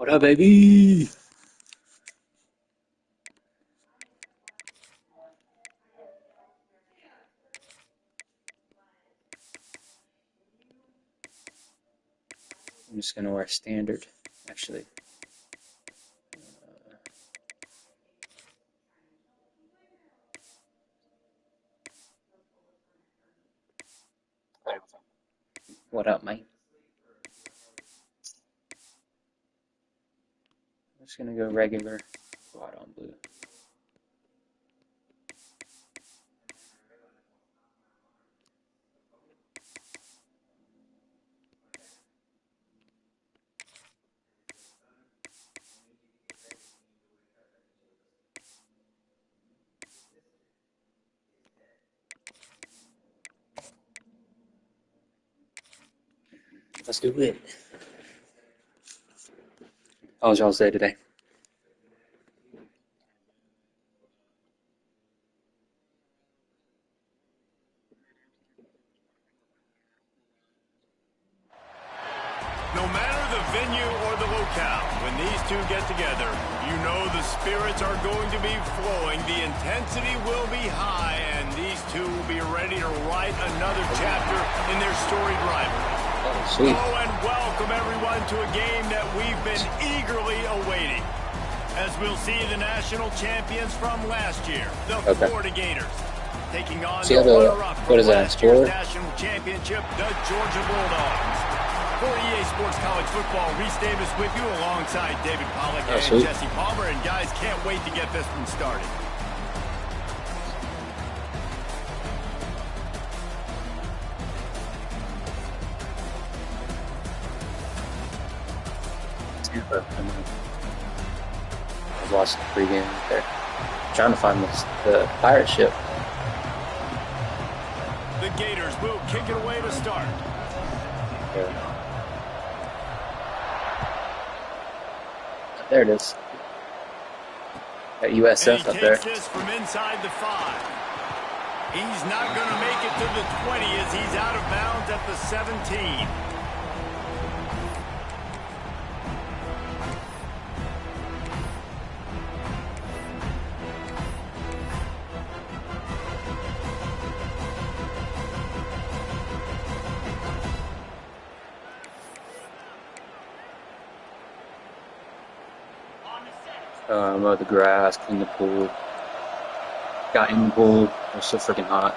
What up, baby? I'm just gonna wear standard, actually. What up, mate? I'm just gonna go regular white on blue. Let's do it. How was y'all's day today? No matter the venue or the locale, when these two get together, you know the spirits are going to be flowing, the intensity will be high, and these two will be ready to write another chapter in their storied rivalry. Oh, sweet. Oh, and welcome everyone to a game that we've been eagerly awaiting. As we'll see the national champions from last year, the Florida Gators, taking on the runner-up from last year's national championship, the Georgia Bulldogs. For EA Sports College Football, Reese Davis with you alongside David Pollack and Jesse Palmer. And guys, can't wait to get this one started. Tampa. I was watching the pregame right there. Trying to find the pirate ship. The Gators will kick it away to start. Yeah. There it is. Got USF up there. This from inside the 5. He's not going to make it to the 20 as he's out of bounds at the 17. Mowed the grass, cleaned the pool. Got in the pool. It was so freaking hot.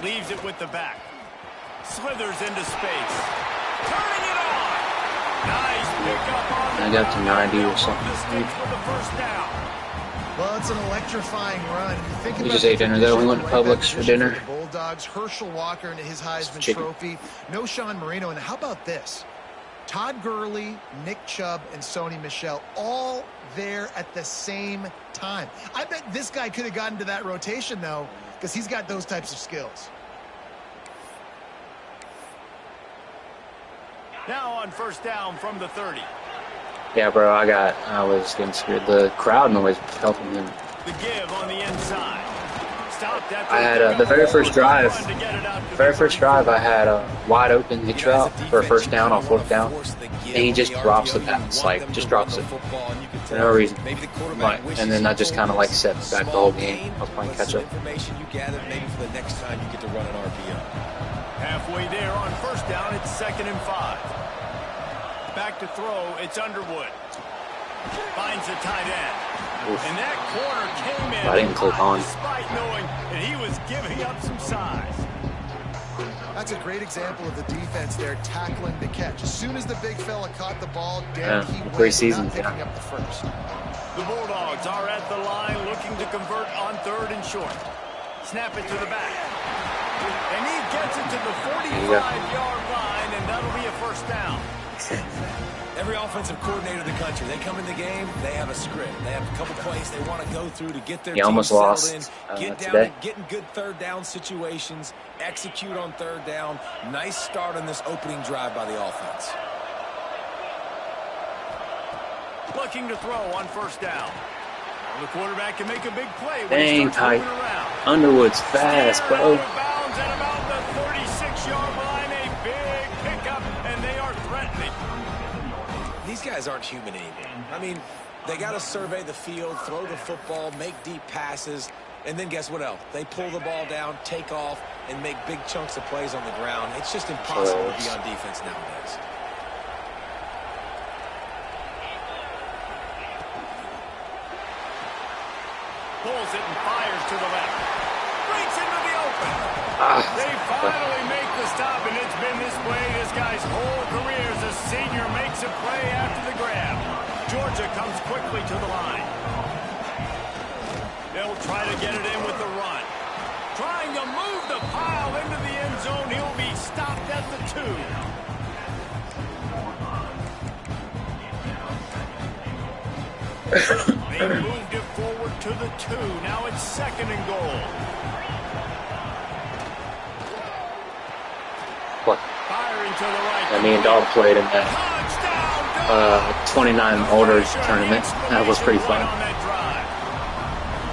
Leaves it with the back. Slithers into space. Turning it on. Nice pickup on the I got to 90 or something. With the first down. Well, it's an electrifying run. We just ate dinner though. We went to Publix for dinner. The Bulldogs, Herschel Walker and his Heisman Trophy. No Sean Marino. And how about this? Todd Gurley, Nick Chubb, and Sony Michel all there at the same time. I bet this guy could have gotten to that rotation, though, because he's got those types of skills. Now on first down from the 30. Yeah, bro, I was getting scared. The crowd noise was helping him. The give on the inside. I had the very first drive. I had a wide open hitch route for a first down on fourth down, and he just drops the pass, like just drops it for no reason. And then I just kind of like set back the whole game. I was playing catch up. Halfway there on first down, it's 2nd and 5. Back to throw, it's Underwood. Finds the tight end. Oof. And that corner came in I didn't click on. despite knowing that he was giving up some size. That's a great example of the defense there tackling the catch. As soon as the big fella caught the ball, down he went, not picking up the first. The Bulldogs are at the line looking to convert on 3rd and short. Snap it to the back. And he gets it to the 45-yard line, and that'll be a first down. Every offensive coordinator in the country, they come in the game, they have a script. They have a couple plays they want to go through to get their team almost settled lost, in, get down today. and get in good third down situations, execute on third down. Nice start on this opening drive by the offense. Looking to throw on first down. Well, the quarterback can make a big play when Dang, he starts moving around. Underwood's fast, bro. Out of bounds at about the 36-yard line, a big pickup, and they are threatening. these guys aren't human anymore. I mean, they got to survey the field, throw the football, make deep passes, and then guess what else? They pull the ball down, take off, and make big chunks of plays on the ground. It's just impossible to be on defense nowadays. Pulls it and fires to the left. Breaks into the open. They finally make the stop, and it's been this way this guy's whole career as a senior makes a play after the grab. Georgia comes quickly to the line. They'll try to get it in with the run. Trying to move the pile into the end zone. He'll be stopped at the 2. They moved it forward to the 2. Now it's 2nd and goal. What? Firing to the right. Yeah, me and Dog played in that 29 older tournament. That was pretty fun.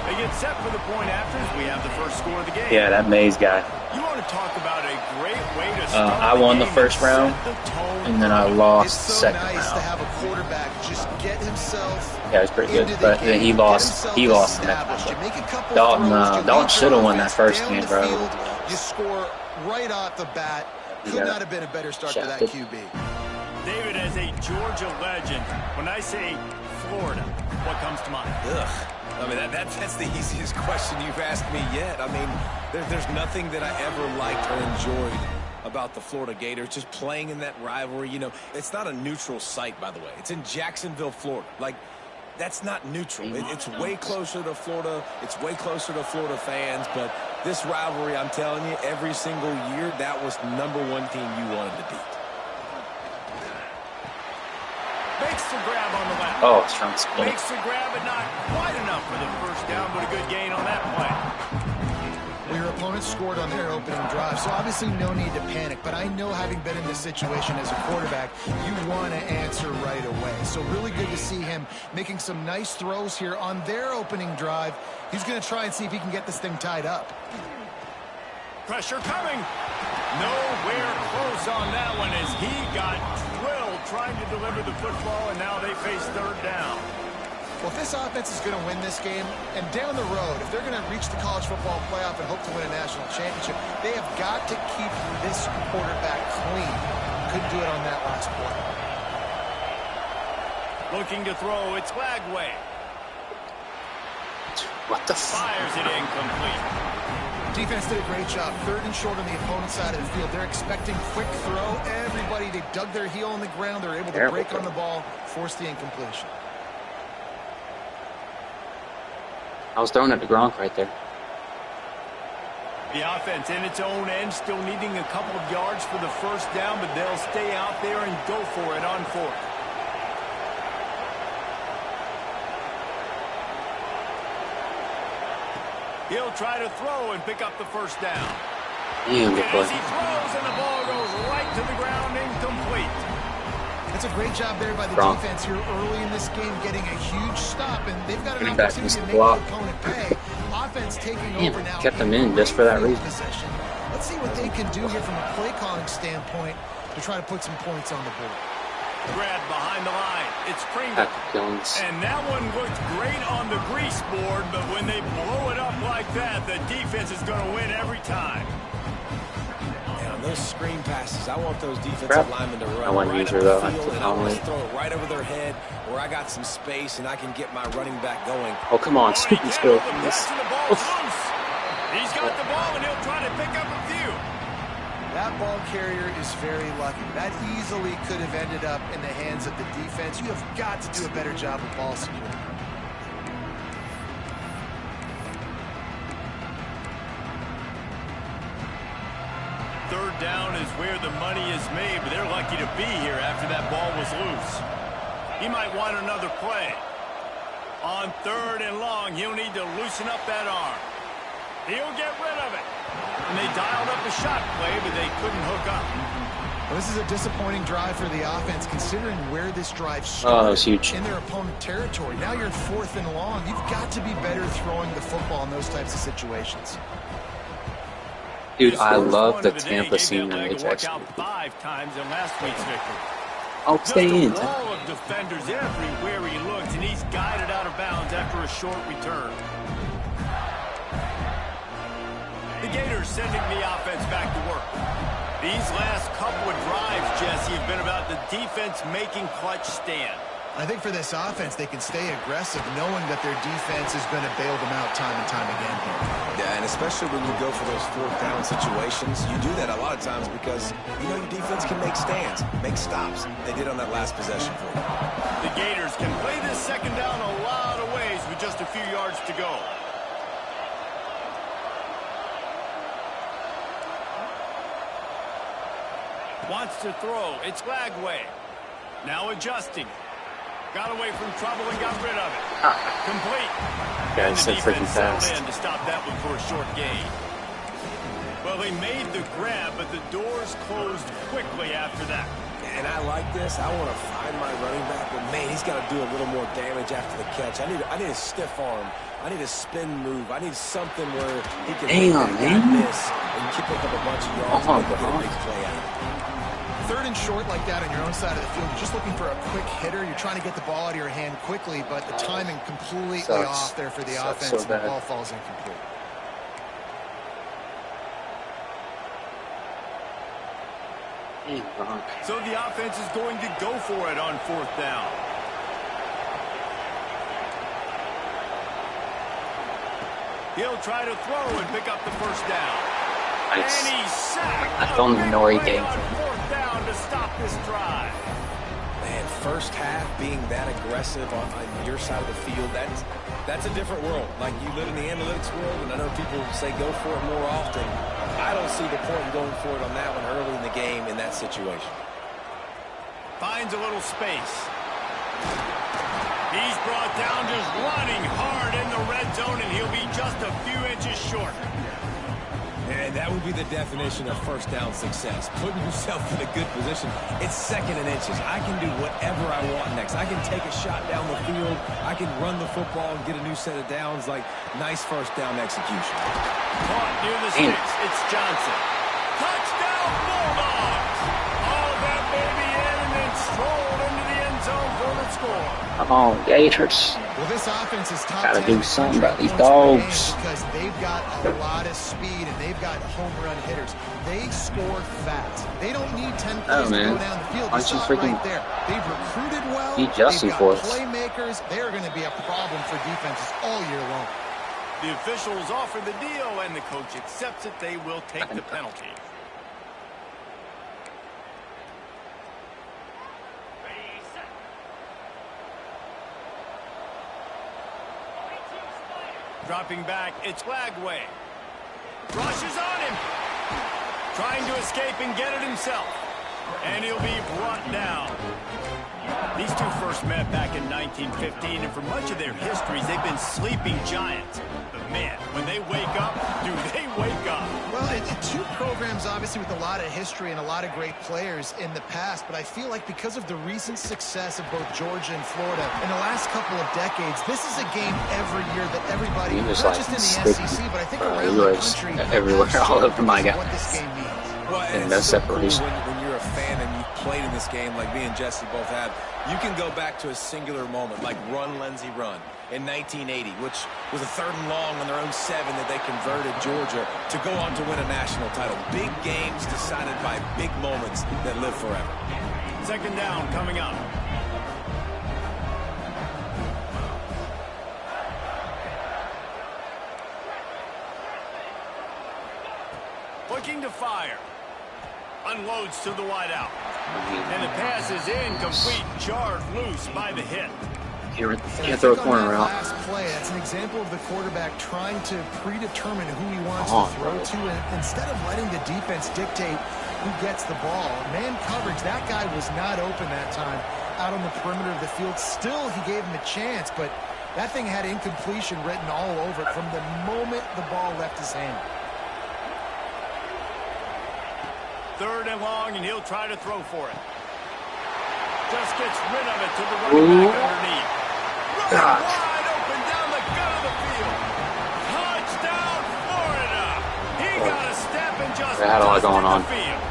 They get set for the point after. We have the first score of the game. Yeah, that Mays guy. You want to talk about a great way to start I won the first round, and then I lost the second round. It's so nice to have a quarterback just get himself. Yeah, it was pretty good, but then he lost. He lost the next one. Dalton should have won that first game, bro. You score right off the bat. Could not have been a better start to that QB. David, as a Georgia legend, when I say Florida, what comes to mind? Ugh. I mean, that's the easiest question you've asked me yet. I mean, there's nothing that I ever liked or enjoyed about the Florida Gators, just playing in that rivalry. You know, it's not a neutral site, by the way. It's in Jacksonville, Florida. Like, that's not neutral. It's way closer to Florida. It's way closer to Florida fans. But this rivalry, I'm telling you, every single year, that was #1 team you wanted to beat. Makes the grab on the left. Oh, it's trying to split. Makes the grab, but not quite enough for the first down, but a good gain on that play. Well, your opponent scored on their opening drive, so obviously no need to panic. But I know, having been in this situation as a quarterback, you want to answer right away. So really good to see him making some nice throws here on their opening drive. He's going to try and see if he can get this thing tied up. Pressure coming. Nowhere close on that one as he got drilled trying to deliver the football, and now they face 3rd down. Well, if this offense is going to win this game, and down the road, if they're going to reach the college football playoff and hope to win a national championship, they have got to keep this quarterback clean. Couldn't do it on that last play. Looking to throw, it's Lagway. What the fires it incomplete. Defense did a great job. 3rd and short on the opponent's side of the field. They're expecting quick throw. Everybody, they dug their heel on the ground. They're able to break on the ball, force the incompletion. I was throwing at the Gronk right there. The offense in its own end, still needing a couple of yards for the first down, but they'll stay out there and go for it on 4th. He'll try to throw and pick up the first down. Yeah, and as he throws, and the ball goes right to the ground, incomplete. That's a great job there by the defense here early in this game, getting a huge stop, and they've got an opportunity to make the opponent pay. Offense taking over now. Kept them in just for that reason. Let's see what they can do here from a play calling standpoint to try to put some points on the board. Grab behind the line. It's Pringle. And that one looked great on the grease board, but when they blow it up like that, the defense is going to win every time. And on those screen passes, I want those defensive linemen to run right up the field, and I want to throw it right over their head where I got some space and I can get my running back going. Oh, come on. Stupid spill from this. He's got the ball, and he'll try to pick up a few. That ball carrier is very lucky. That easily could have ended up in the hands of the defense. You have got to do a better job of ball security. Third down is where the money is made, but they're lucky to be here after that ball was loose. He might want another play. On 3rd and long, he'll need to loosen up that arm. He'll get rid of it. And they dialed up a shot play, but they couldn't hook up. Well, this is a disappointing drive for the offense, considering where this drive started. Oh, that was huge. In their opponent territory. Now you're 4th and long. You've got to be better throwing the football in those types of situations. Dude, I love the Tampa scenery. It's actually 5 times in last week's victory. I'll stay in. Just a wall of defenders everywhere he looks, and he's guided out of bounds after a short return. The Gators sending the offense back to work. These last couple of drives, Jesse, have been about the defense making clutch stand. I think for this offense, they can stay aggressive knowing that their defense is going to bail them out time and time again here. Yeah, and especially when you go for those fourth down situations, you do that a lot of times because you know your defense can make stands, make stops. They did on that last possession for you. The Gators can play this second down a lot of ways with just a few yards to go. Wants to throw. It's Lagway. Now adjusting. Got away from trouble and got rid of it. Complete. Guys, so freaking fast. In to stop that one for a short gain. Well, they made the grab, but the doors closed quickly after that. And I like this. I want to find my running back, but man, he's got to do a little more damage after the catch. I need a stiff arm. I need a spin move. I need something where he can miss and pick up a bunch of yards and get a big play out. Third and short like that on your own side of the field, you're just looking for a quick hitter. You're trying to get the ball out of your hand quickly, but the timing completely off there for the offense, and the ball falls incomplete. So the offense is going to go for it on fourth down. He'll try to throw and pick up the first down. Nice. And he's sacked. I don't even know where he came from. Fourth down to stop this drive. Man, first half being that aggressive on your side of the field, that's a different world. Like, you live in the analytics world, and I know people say go for it more often. I don't see the point in going for it on that one early in the game in that situation. Finds a little space. He's brought down just running hard in the red zone, and he'll be just a few inches short. And that would be the definition of first down success. Putting yourself in a good position. It's second and inches. I can do whatever I want next. I can take a shot down the field. I can run the football and get a new set of downs. Like, nice first down execution. Caught near the sticks. It's Johnson. Touchdown, Bulldogs! All that baby in and then strolled into the end zone for the score. Come on, Gators. Well, this offense is top Gotta 10 do something about these dogs. because they've got a lot of speed and they've got home run hitters. They score fast. They don't need 10 plays to go down the field. Aren't you freaking right there. They've recruited well. Be Justin they've for got us. playmakers. They're going to be a problem for defenses all year long. The officials offer the deal, and the coach accepts it. They will take the penalty. Dropping back, it's Lagway. Rushes on him. Trying to escape and get it himself. And he'll be brought down. These two first met back in 1915, and for much of their histories, they've been sleeping giants. But man, when they wake up, dude, they wake up. Well, two programs, obviously, with a lot of history and a lot of great players in the past, but I feel like because of the recent success of both Georgia and Florida in the last couple of decades, this is a game every year that everybody, not just in the SEC, but I think around the country, everywhere, all over my God. what this game means. Well, And it's no so separation. cool when you're a fan and you've played in this game like me and Jesse both have. You can go back to a singular moment like Run, Lindsey, Run in 1980, which was a 3rd and long on their own 7 that they converted Georgia to go on to win a national title. Big games decided by big moments that live forever. Second down coming up. Looking to fire. Unloads to the wideout. And the pass is incomplete, jarred loose by the hit. Can't throw a corner out. Last play, that's an example of the quarterback trying to predetermine who he wants to throw to, and instead of letting the defense dictate who gets the ball. Man coverage, that guy was not open that time out on the perimeter of the field. Still, he gave him a chance, but that thing had incompletion written all over it from the moment the ball left his hand. 3rd and long, and he'll try to throw for it. Just gets rid of it to the running back underneath. Wide open down the gut of the field. Touchdown, Florida. He got a step and just They had a lot going on. the field.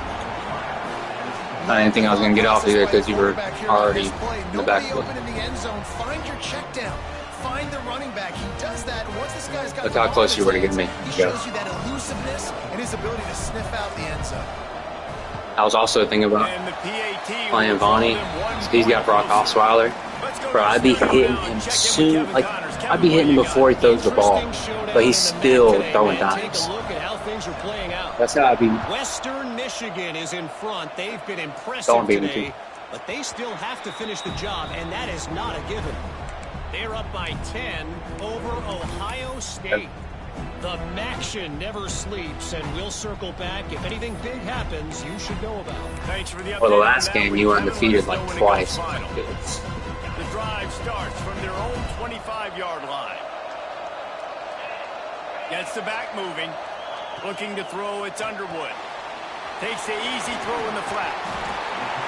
I didn't think I was going to get off either because you were already in the backfield. Find your check down. Find the running back. He does that. And once this guy's got look how close you were to get me. He shows you that elusiveness and his ability to sniff out the end zone. I was also thinking about playing Vonnie. He's got Brock Osweiler. Bro, I'd be hitting him soon. Like, I'd be hitting him before he throws the ball. But he's still throwing dimes. That's how I'd be. Western Michigan is in front. They've been impressive Don't beat me today, too. but they still have to finish the job, and that is not a given. They're up by 10 over Ohio State. The Maction never sleeps, and we'll circle back. If anything big happens, you should know about. Thanks for the update. Well, the last game you were undefeated like twice. The drive starts from their own 25-yard line. Gets the back moving. Looking to throw, it's Underwood. Takes the easy throw in the flat.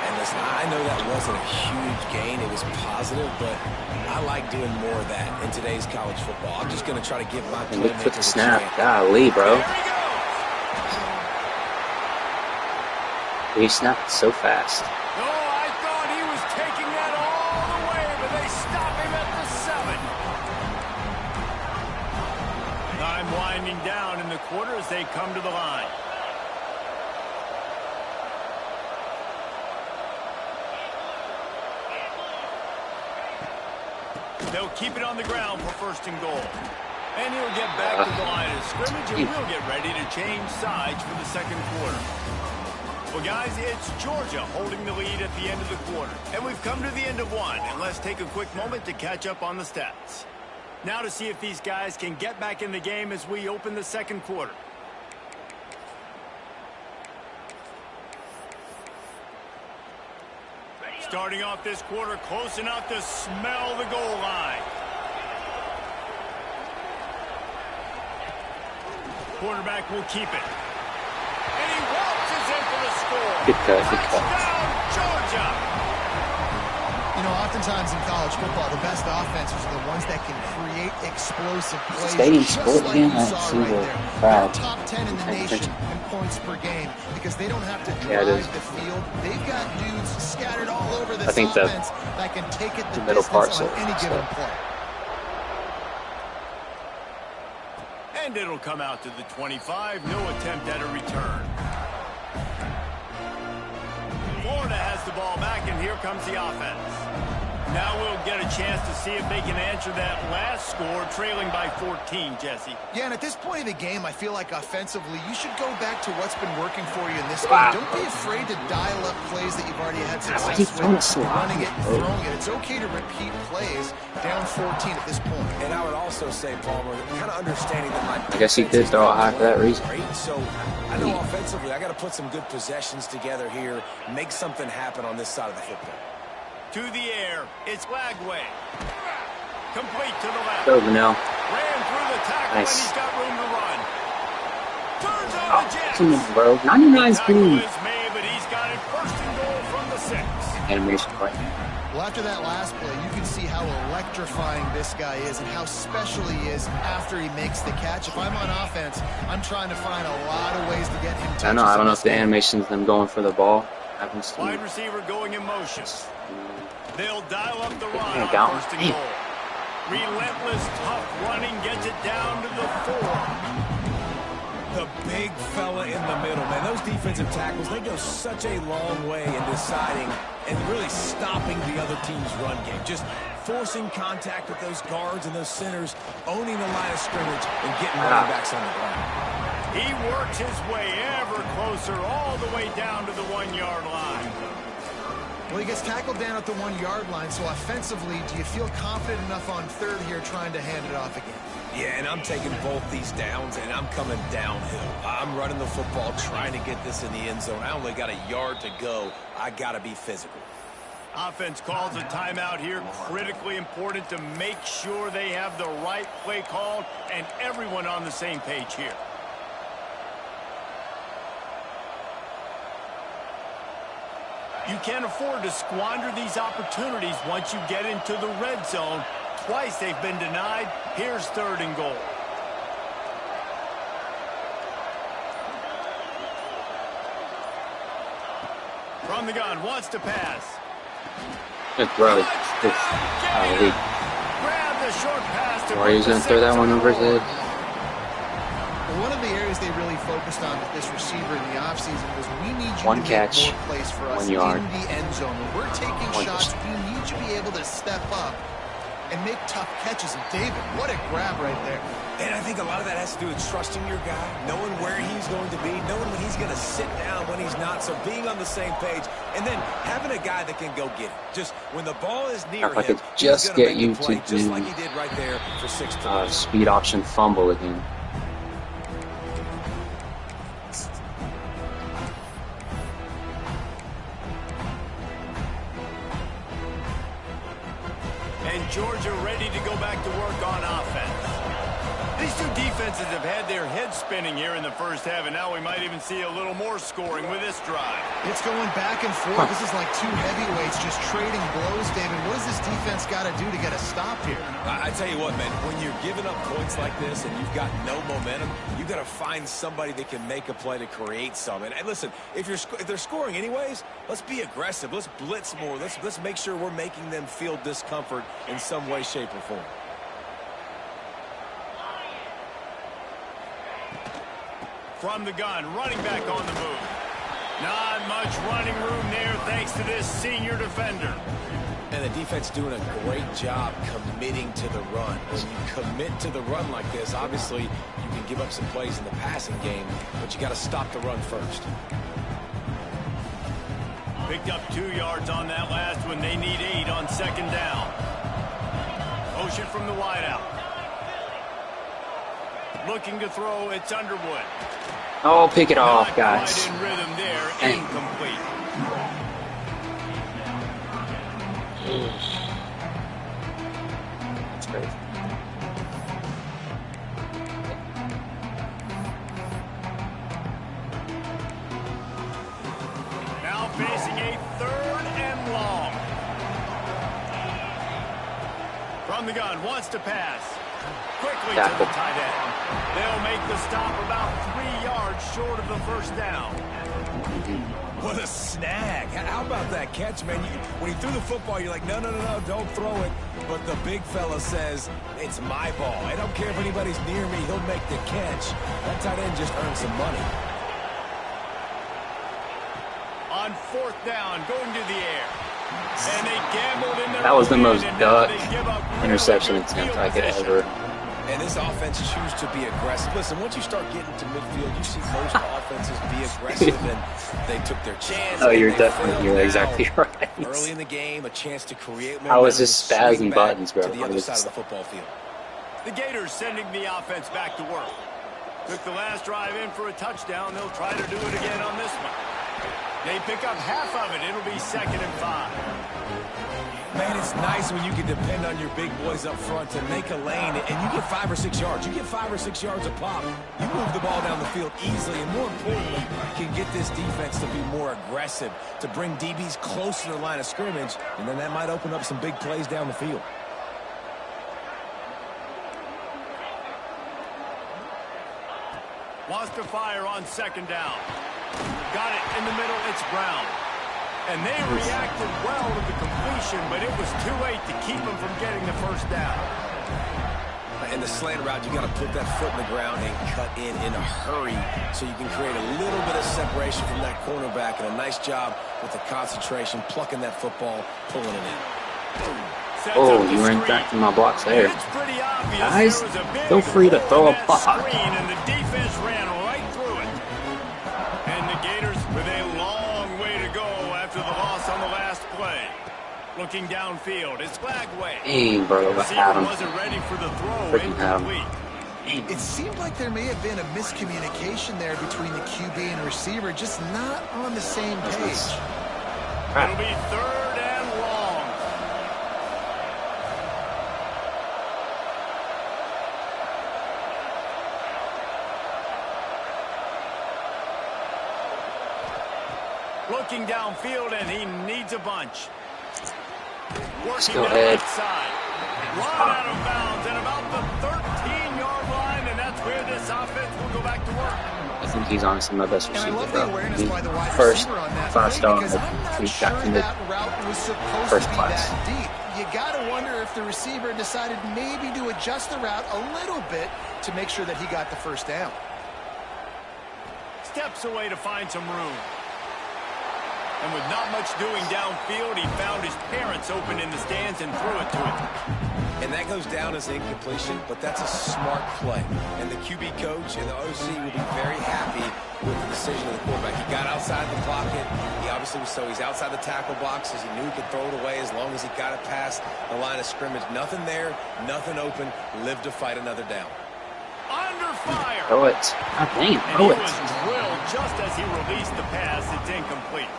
And listen, I know that wasn't a huge gain. It was positive, but I like doing more of that in today's college football. I'm just going to try to give my look for the snap. Golly, bro. He snapped so fast. No, I thought he was taking that all the way, but they stop him at the 7. Time winding down in the quarter as they come to the line. They'll keep it on the ground for first and goal. And he'll get back to the line of scrimmage, and we'll get ready to change sides for the second quarter. Well, guys, it's Georgia holding the lead at the end of the quarter. And we've come to the end of one, and let's take a quick moment to catch up on the stats. Now to see if these guys can get back in the game as we open the second quarter. Starting off this quarter close enough to smell the goal line. Quarterback will keep it. And he waltzes in for the score. Good cut, good cut. Touchdown, Georgia. You know, oftentimes in college football, the best offenses are the ones that can create explosive plays. Stadium just split like again. you I saw see right the there. crowd. They're top 10 in the nation in points per game because they don't have to Yeah, it drive is. the field. They've got dudes scattered all over this I think the offense that can take it the middle distance part's on it, any given so. play. And it'll come out to the 25. No attempt at a return. Florida has the ball back, and here comes the offense. Now we'll get a chance to see if they can answer that last score, trailing by 14, Jesse. Yeah, and at this point of the game, I feel like offensively, you should go back to what's been working for you in this Wow. game. Don't be afraid to dial up plays that you've already had Why is he success throwing with, so running it, high? throwing it. It's okay to repeat plays down 14 at this point. And I would also say, Palmer, kind of understanding that my I guess he did throw it high for that reason. great. So I know offensively, I got to put some good possessions together here, make something happen on this side of the football. To the air, it's Lagway. Complete to the left. Go, Vanell. Ran through the tackle, Nice. and he's got room to run. Turns on Oh, the Jets. come on, bro. 99 Tackle speed. is made, but he's got it first and goal from the 6. Animation right now. Well, after that last play, you can see how electrifying this guy is and how special he is after he makes the catch. If I'm on offense, I'm trying to find a lot of ways to get him touches. I don't in know this if the game. animation's them going for the ball. I haven't seen Wide it. receiver going in motion. They'll dial up the run Yeah, on down. first and Damn. goal. Relentless, tough running gets it down to the 4. The big fella in the middle, man. Those defensive tackles, they go such a long way in deciding and really stopping the other team's run game. Just forcing contact with those guards and those centers, owning the line of scrimmage, and getting running backs on the ground. He works his way ever closer all the way down to the 1-yard line. Well, he gets tackled down at the 1-yard line, so offensively, do you feel confident enough on third here trying to hand it off again? Yeah, and I'm taking both these downs, and I'm coming downhill. I'm running the football, trying to get this in the end zone. I only got a yard to go. I got to be physical. Offense calls a timeout here. Critically important to make sure they have the right play called and everyone on the same page here. You can't afford to squander these opportunities once you get into the red zone. Twice they've been denied. Here's third and goal. From From the gun, wants to pass. Good throw. Grab the short pass to Warriors gonna throw that one over his head. One of the areas they really focused on with this receiver in the offseason was we need you one to catch, make more plays for us 1 yard. in the end zone. When we're taking shots, we need you to be able to step up and make tough catches. And David, what a grab right there. And I think a lot of that has to do with trusting your guy, knowing where he's going to be, knowing when he's going to sit down, when he's not, so being on the same page, and then having a guy that can go get it. Just when the ball is near if I him, could just get you to just like he did right there for 6 points. Speed option fumble again. And Georgia ready to go back to work on offense. These two defenses have had their heads spinning here in the first half, and now we might even see a little more scoring with this drive. It's going back and forth. This is like two heavyweights just trading blows, David. What does this defense got to do to get a stop here? I tell you what, man, when you're giving up points like this and you've got no momentum, you got to find somebody that can make a play to create some. And listen, if they're scoring anyways, let's be aggressive. Let's blitz more. Let's make sure we're making them feel discomfort in some way, shape, or form. From the gun, running back on the move. Not much running room there thanks to this senior defender. And the defense doing a great job committing to the run. When you commit to the run like this, obviously you can give up some plays in the passing game, but you got to stop the run first. Picked up 2 yards on that last one. They need 8 on second down. Motion from the wideout. Looking to throw, it's Underwood. Oh, pick it off, guys. Quite in rhythm there, Dang. incomplete. That's crazy. Now facing a 3rd and long. From the gun, wants to pass. Quickly to the tight end. They'll make the stop about 3 yards short of the first down. What a snag. How about that catch, man? When he threw the football, you're like, no, don't throw it. But the big fella says, it's my ball. I don't care if anybody's near me. He'll make the catch. That tight end just earned some money. On 4th down, going to the air. And they gambled in their That was the most and duck they give up interception really attempt good I could field ever. position. And this offense choose to be aggressive. Listen, once you start getting to midfield, you see most offenses be aggressive, and they took their chance. Oh, you're exactly right. Early in the game, a chance to create momentum. I was just spazzing buttons, bro. To the other side of the football field. The Gators sending the offense back to work. Took the last drive in for a touchdown. They'll try to do it again on this one. They pick up half of it. It'll be 2nd and 5. Man, it's nice when you can depend on your big boys up front to make a lane, and you get 5 or 6 yards. You get 5 or 6 yards a pop. You move the ball down the field easily, and more importantly, can get this defense to be more aggressive, to bring DBs close to the line of scrimmage, and then that might open up some big plays down the field. Wants to fire on 2nd down. Got it in the middle. It's Brown. And they reacted well to the completion, but it was too late to keep them from getting the first down. In the slant route, you got to put that foot in the ground and cut in a hurry so you can create a little bit of separation from that cornerback, and a nice job with the concentration, plucking that football, pulling it in. Oh, you were interacting my blocks there. Guys, feel free to throw a block. And the defense ran right through it. And the Gators with a long way to go after the loss on the last play. Looking downfield, it's Flagway. Dang, bro, I had him. Wasn't ready for the throw. Freaking had him. Incomplete. It seemed like there may have been a miscommunication there between the QB and receiver, just not on the same page. It'll be 3rd and long. Looking downfield, and he needs a bunch. Let's go ahead. Run out of bounds at about the 13-yard line, and that's where this offense will go back to work. he's honestly my best receiver. And I love the awareness by the wide First receiver on that 5-star because I'm not we sure got from the that route was supposed first to be class. that deep. You got to wonder if the receiver decided maybe to adjust the route a little bit to make sure that he got the first down. Steps away to find some room. And with not much doing downfield, he found his parents open in the stands and threw it to him. And that goes down as incompletion, but that's a smart play. And the QB coach and the OC will be very happy with the decision of the quarterback. He got outside the pocket. He obviously was he's outside the tackle boxes. He knew he could throw it away as long as he got it past the line of scrimmage. Nothing there, nothing open. Live to fight another down. Under fire. Throw it. God dang it, And throw he it. was drilled just as he released the pass. It's incomplete.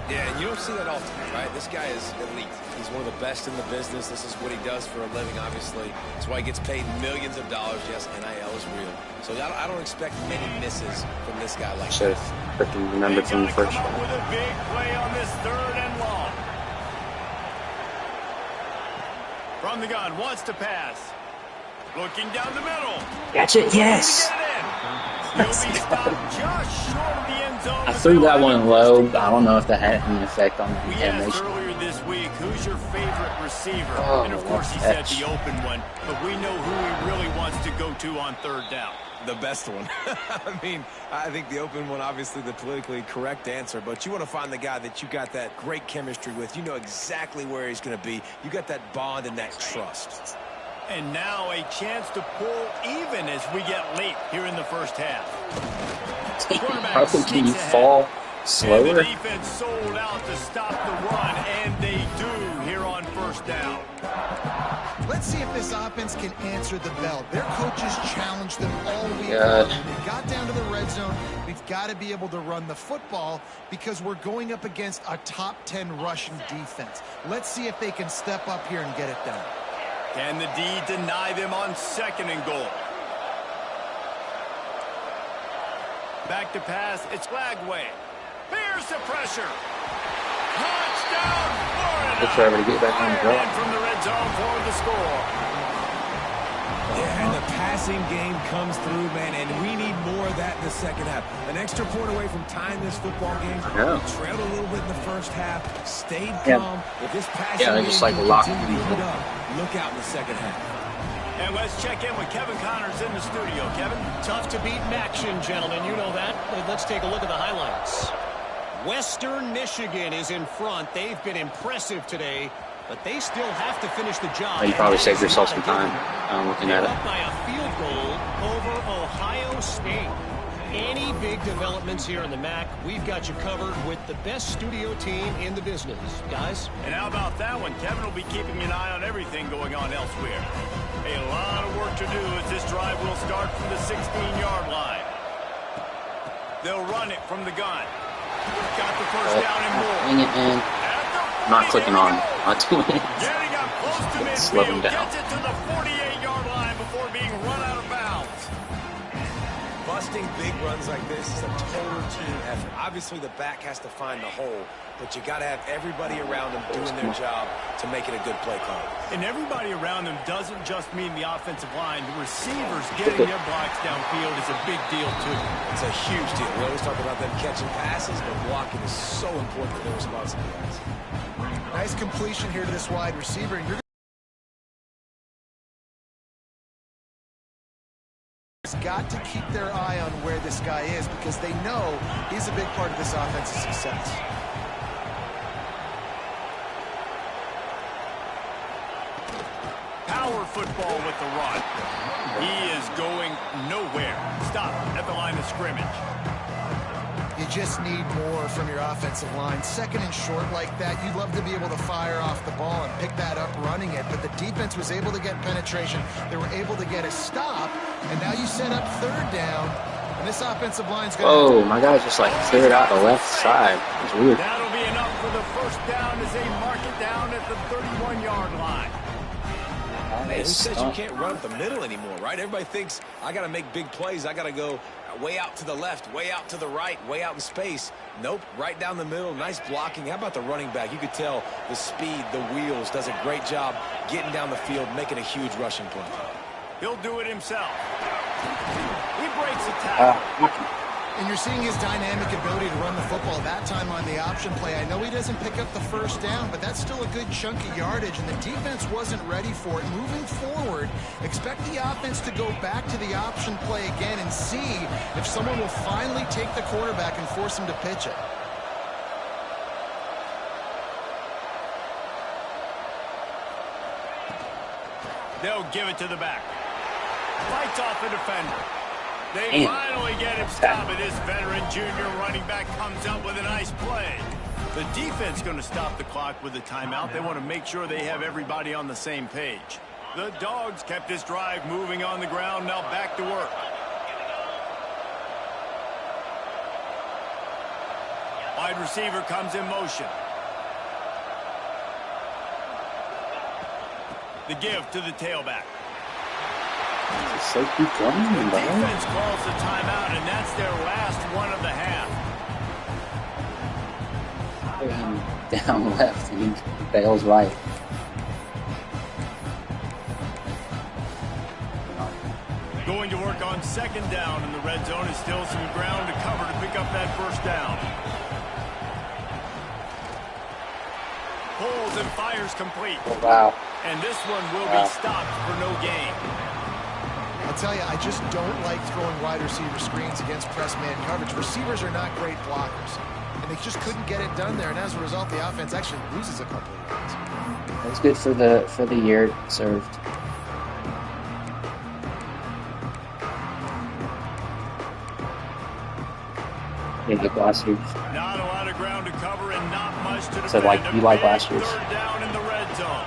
Yeah, and you don't see that all the time, right? This guy is elite. He's one of the best in the business. This is what he does for a living, obviously. That's why he gets paid millions of dollars. Yes, NIL is real. So I don't expect many misses from this guy like Should have freaking remembered from the first come up one. with a big play on this 3rd and long. From the gun, wants to pass. Looking down the middle. Catch it, yes! He'll be stopped just short of the end zone. I threw that one low. I don't know if that had any effect on the We asked animation. earlier this week, who's your favorite receiver? Oh, and of course he catch. said the open one, but we know who he really wants to go to on 3rd down. the best one. I mean, I think the open one, obviously the politically correct answer, but you want to find the guy that you got that great chemistry with. You know exactly where he's going to be. You got that bond and that trust. And now a chance to pull even as we get late here in the first half. How can you fall slower? And the defense sold out to stop the run, and they do here on 1st down. Let's see if this offense can answer the bell. Their coaches challenged them all week. God. When they got down to the red zone, we've got to be able to run the football because we're going up against a top 10 rushing defense. Let's see if they can step up here and get it done. Can the D deny them on 2nd and goal? Back to pass, it's Flagway. Here's the pressure. Touchdown, Florida. Looks ready to get back on the draw. And from the red zone for the score. Yeah, and the passing game comes through, man, and we need more of that in the second half. An extra point away from tying this football game. Yeah. We trailed a little bit in the first half, stayed Yeah. calm. If this passing Yeah, game just like can locked continue to in. heat up, look out in the second half. And let's check in with Kevin Connors in the studio. Kevin? Tough to beat in action, gentlemen. You know that. But let's take a look at the highlights. Western Michigan is in front. They've been impressive today, but they still have to finish the job. You probably saved yourself some time looking at They're it. up by a field goal over Ohio State. Any big developments here in the MAC, we've got you covered with the best studio team in the business. Guys? And how about that one? Kevin will be keeping an eye on everything going on elsewhere. A lot of work to do as this drive will start from the 16-yard line. They'll run it from the gun. Got the first down and more. Dang it, man. I'm not clicking on. Not doing it. Getting up close to Slow him midfield. down. Gets it to the 48-yard line before being run out of bounds. Busting big runs like this is a total team effort. Obviously, the back has to find the hole, but you got to have everybody around them doing their job to make it a good play call. And everybody around them doesn't just mean the offensive line. The receivers getting their blocks downfield is a big deal, too. It's a huge deal. We always talk about them catching passes, but blocking is so important to their responsibilities. Nice completion here to this wide receiver. And you're got to keep their eye on where this guy is because they know he's a big part of this offense's success. Power football with the run. He is going nowhere. Stop at the line of scrimmage. You just need more from your offensive line. 2nd and short like that, you'd love to be able to fire off the ball and pick that up running it, but the defense was able to get penetration. They were able to get a stop, and now you set up 3rd down, and this offensive line's going to... Oh, my guy just like cleared out the left side. It's weird. That'll be enough for the first down as they mark it down at the 31-yard line. Man, who says you can't run up the middle anymore, right? Everybody thinks, I got to make big plays. I got to go way out to the left, way out to the right, way out in space. Nope, right down the middle. Nice blocking. How about the running back? You could tell the speed, the wheels, does a great job getting down the field, making a huge rushing play. He'll do it himself. He breaks a tackle. And you're seeing his dynamic ability to run the football that time on the option play. I know he doesn't pick up the first down, but that's still a good chunk of yardage, and the defense wasn't ready for it. Moving forward, expect the offense to go back to the option play again and see if someone will finally take the quarterback and force him to pitch it. They'll give it to the back. Fights off the defender. They finally get him stopped, but this veteran junior running back comes up with a nice play. The defense going to stop the clock with a timeout. They want to make sure they have everybody on the same page. The Dogs kept this drive moving on the ground. Now back to work. Wide receiver comes in motion. The give to the tailback. So keep going, the defense calls the timeout, and that's their last one of the half. Down left, and he bails right. Going to work on second down in the red zone. Is still some ground to cover to pick up that first down. Pulls and fires complete. Oh, wow. And this one will be stopped for no gain. I'll tell you, I just don't like throwing wide receiver screens against press man coverage. Receivers are not great blockers, and they just couldn't get it done there. And as a result, the offense actually loses a couple of yards. That's good for the year served. Yeah, like last year. Not a lot of ground to cover and not much to defend. So like you like last year's. Third down in the red zone.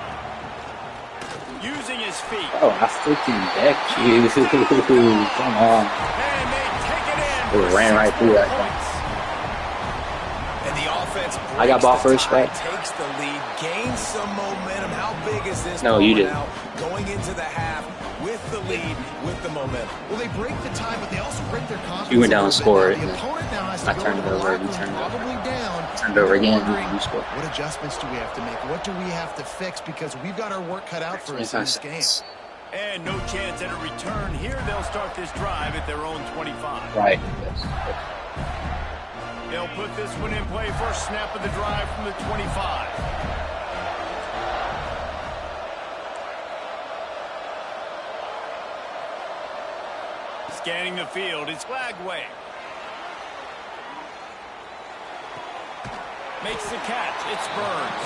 Using his feet. Oh, I freaking decked you. Come on. And they take it in. It ran right through that thing. And the offense I got ball first, right? Takes the lead, gains some momentum. How big is this? No, you didn't. Going into the half with the lead, with the momentum. Well, they break the tie, but they also break their confidence. You went down and scored. The opponent now has to I turned it over. You turned it over. Probably down. Turned it over again. You scored. What adjustments do we have to make? What do we have to fix? Because we've got our work cut out for us in this game. And no chance at a return here. They'll start this drive at their own 25. Right. Yes. They'll put this one in play. First snap of the drive from the 25. Scanning the field, it's Glagway. Makes the catch, it's Burns.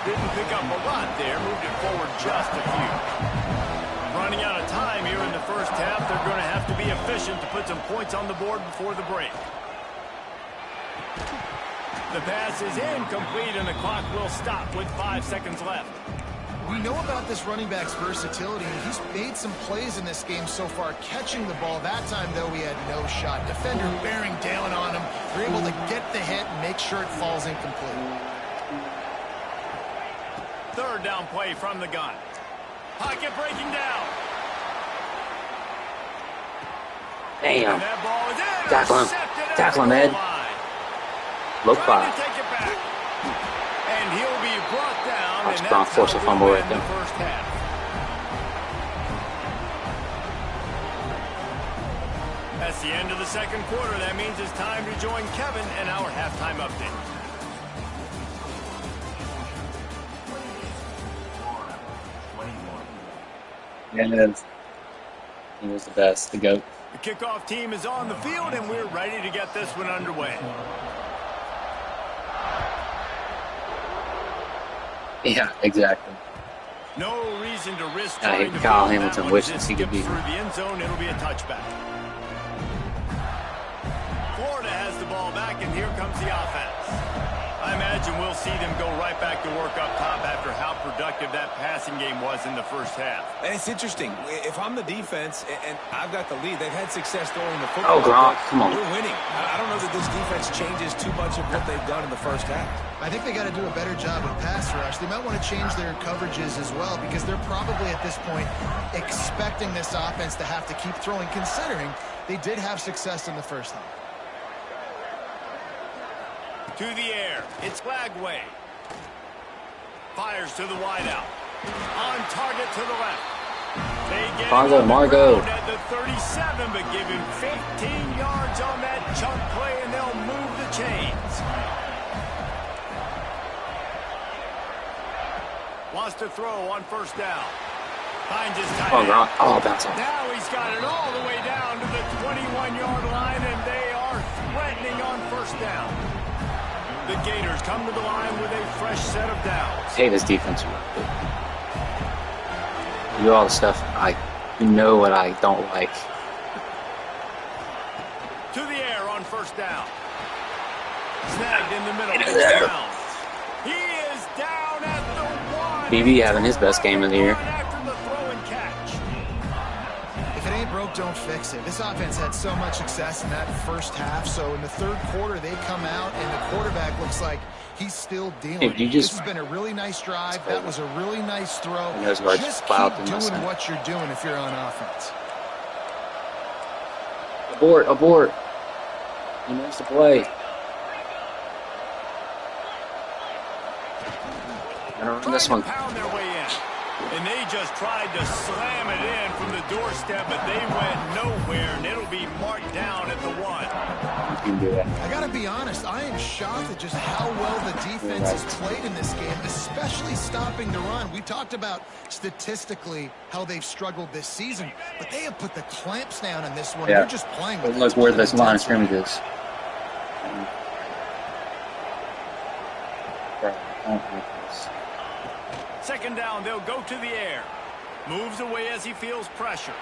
Didn't pick up a lot there, moved it forward just a few. Running out of time here in the first half, they're going to have to be efficient to put some points on the board before the break. The pass is incomplete and the clock will stop with 5 seconds left. We know about this running back's versatility, and he's made some plays in this game so far, catching the ball. That time, though, he had no shot. Defender bearing down on him. They're able to get the hit and make sure it falls incomplete. Third down play from the gun. Pocket breaking down. Damn. And that ball is in. Tackle him. Tackle him, Ed. Low five. And he'll be brought down. Watch Brown force a fumble right there. First half. That's the end of the second quarter. That means it's time to join Kevin in our halftime update. Yeah, he was the best, the GOAT. The kickoff team is on the field, and we're ready to get this one underway. Yeah, exactly. No reason to risk I trying hate to Kyle field Hamilton that wishes one. he could be. Through the end zone, it'll be a touchback. Florida has the ball back, and here comes the offense. I imagine we'll see them go right back to work up top after how productive that passing game was in the first half. And it's interesting. If I'm the defense and I've got the lead, they've had success throwing the football. Oh, Gronk, come on. We're winning. I don't know that this defense changes too much of what they've done in the first half. I think they got to do a better job with pass rush. They might want to change their coverages as well, because they're probably at this point expecting this offense to have to keep throwing, considering they did have success in the first half. To the air, it's Glagway. Fires to the wideout. On target to the left. They get Margot. at the 37, but give him 15 yards on that Lost a throw on first down. Finds his tight Oh, end. wrong. Oh, bounce off. Now he's got it all the way down to the 21-yard line, and they are threatening on first down. The Gators come to the line with a fresh set of downs. Hey, this defense. Do all the stuff you know what I don't like. To the air on first down. Snagged in the middle. Down. He is down at the 1. BB having his best game of the year. After the throw and catch. If it ain't broke, don't fix it. This offense had so much success in that first half, so in the third quarter they come out and the quarterback looks like he's still dealing. Hey, This has been a really nice drive. That was a really nice throw. Just keep doing what you're doing if you're on offense. Abort, abort. He knows the play. I don't run this one. Pound their way in. And they just tried to slam it in from the doorstep, but they went nowhere, and it'll be marked down at the 1. You can do that. I gotta be honest, I am shocked at just how well the defense has played in this game, especially stopping the run. We talked about statistically how they've struggled this season, but they have put the clamps down in this one. Yeah. They're just playing with Look where this line of scrimmage is. Second down, they'll go to the air. Moves away as he feels pressure.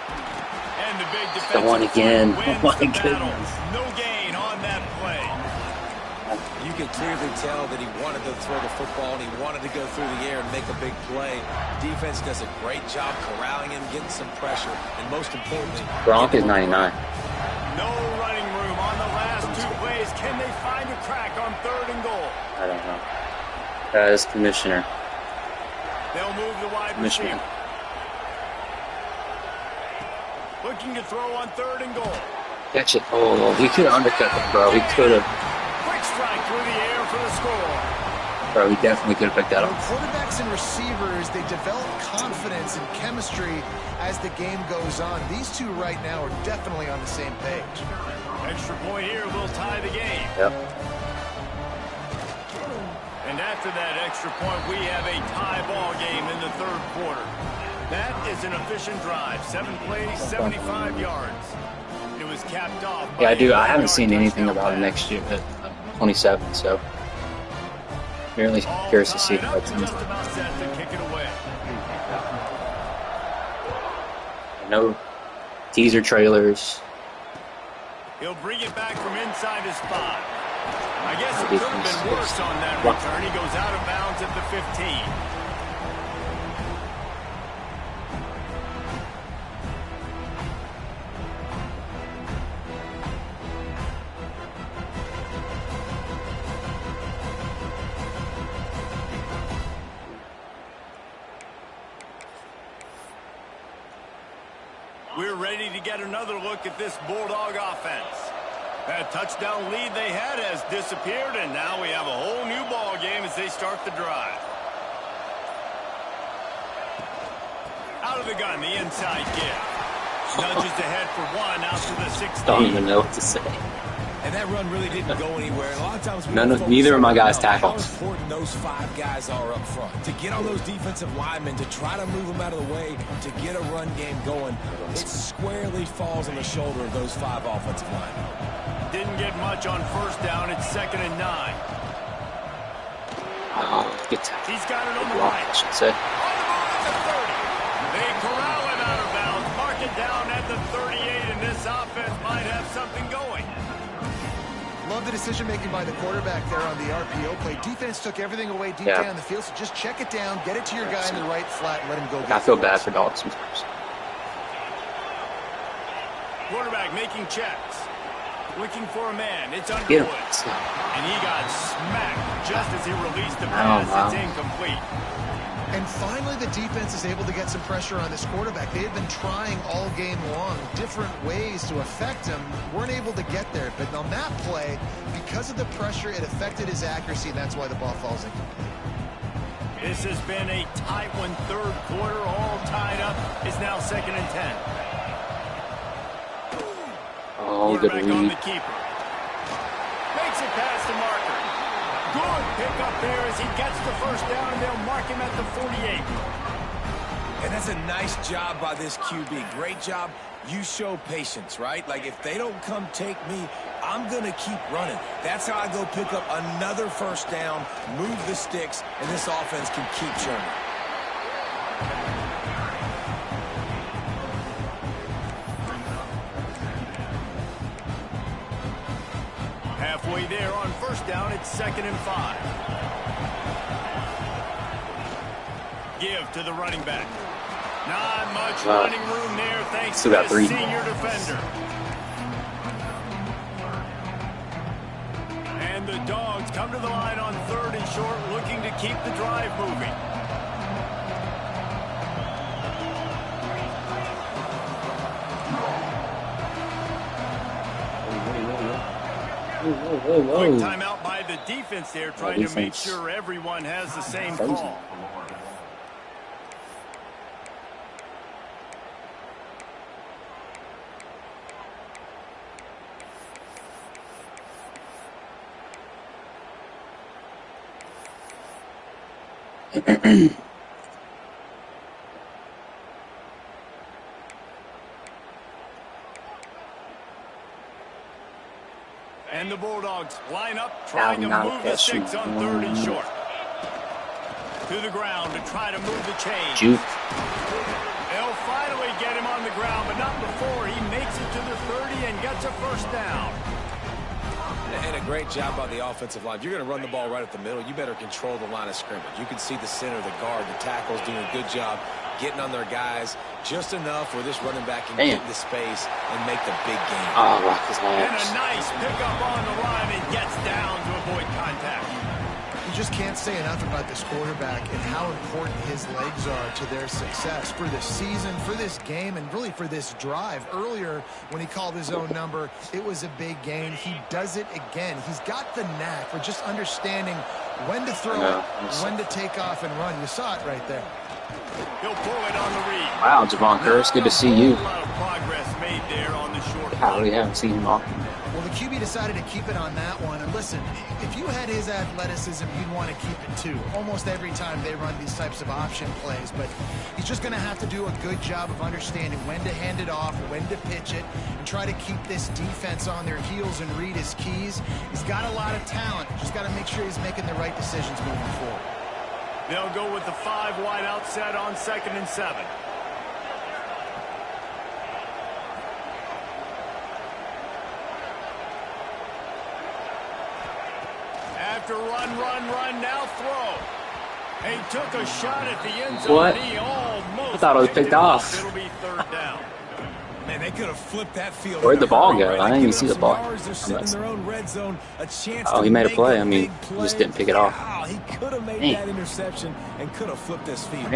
And the big defensive The one again. wins Oh my the battle. goodness. No gain on that play. You can clearly tell that he wanted to throw the football and he wanted to go through the air and make a big play. Defense does a great job corralling him, getting some pressure, and most importantly, Gronk is 99. No running room on the last 2 plays. Can they find a crack on 3rd and goal? I don't know. That is Commissioner. They'll move the wide receiver. Looking to throw on 3rd and goal. Catch it. Oh, he could have undercut them, bro. He could have. Quick strike through the air for the score. Bro, he definitely could have picked that You know, up. quarterbacks and receivers, they develop confidence and chemistry as the game goes on. These two right now are definitely on the same page. Extra point here will tie the game. Yep. And after that extra point, we have a tie ball game in the 3rd quarter. That is an efficient drive. 7 plays, 75 yards. It was capped off. Yeah, I do. I haven't seen anything about it next year, but 27, so really curious to see how it's just about set to kick it away. No teaser trailers. He'll bring it back from inside his 5. I guess it could have been worse on that return. He goes out of bounds at the 15. We're ready to get another look at this Bulldog offense. That touchdown lead they had has disappeared, and now we have a whole new ball game as they start the drive. Out of the gun, the inside give. Nudges ahead for 1 out to the 16. Don't even know what to say. And that run really didn't go anywhere. And a lot of times Neither of my guys tackled. How important those 5 guys are up front. To get on those defensive linemen, to try to move them out of the way, to get a run game going, it squarely falls on the shoulder of those 5 offensive linemen. Didn't get much on first down. It's 2nd and 9. Oh, good tackle. He's got it on the Block, right. I should say. On the move at the 30. They corral him out of bounds. Mark it down at the 38, and this offense might have something going. Love the decision-making by the quarterback there on the RPO play. Defense took everything away deep down the field, so just check it down, get it to your guy in the right flat, and let him go. I feel bad for dogs sometimes. Quarterback making checks. Looking for a man. It's Underwood. Get him. And he got smacked just as he released the pass. It's incomplete. And finally, the defense is able to get some pressure on this quarterback. They had been trying all game long different ways to affect him. Weren't able to get there. But on that play, because of the pressure, it affected his accuracy, and that's why the ball falls incomplete. This has been a tight one. 3rd quarter, all tied up. It's now 2nd and 10. Oh, good read. On the keeper. Makes it past the marker. Good pickup there as he gets the first down, and they'll mark him at the 48. And that's a nice job by this QB. Great job. You show patience, right? Like, if they don't come take me, I'm going to keep running. That's how I go pick up another first down, move the sticks, and this offense can keep churning. Halfway there on first down, it's 2nd and 5. Give to the running back. Not much running room there, thanks to the senior defender. And the Dogs come to the line on 3rd and short, looking to keep the drive moving. Quick timeout by the defense there, trying to make sure everyone has the same call. And the Bulldogs line up, trying to move the sticks on 3rd and short. To the ground to try to move the chain. They'll finally get him on the ground, but not before he makes it to the 30 and gets a first down. And a great job by the offensive line. If you're going to run the ball right at the middle, you better control the line of scrimmage. You can see the center, the guard, the tackles doing a good job getting on their guys just enough where this running back can get into space and make the big game. And a nice pickup on the line and gets down to avoid contact. You just can't say enough about this quarterback and how important his legs are to their success for this season, for this game, and really for this drive. Earlier, when he called his own number, it was a big gain. He does it again. He's got the knack for just understanding when to throw it, when to take off and run. You saw it right there. He'll pull it on the read. Wow, Javon Curse, good to see you. A lot of progress made there on the short. We haven't seen him often. Well, the QB decided to keep it on that one. And listen, if you had his athleticism, you'd want to keep it too. Almost every time they run these types of option plays. But he's just going to have to do a good job of understanding when to hand it off, when to pitch it, and try to keep this defense on their heels and read his keys. He's got a lot of talent. Just got to make sure he's making the right decisions moving forward. They'll go with the 5 wide out set on 2nd and 7. After run, now throw. He took a shot at the end zone. What? He almost I thought it was picked off. It'll be 3rd down. Man, they could have flipped that field. Where'd the ball go? I didn't even see the ball. Oh, he made a play. I mean, he just didn't pick it off. He could have made that interception and could have flipped this field.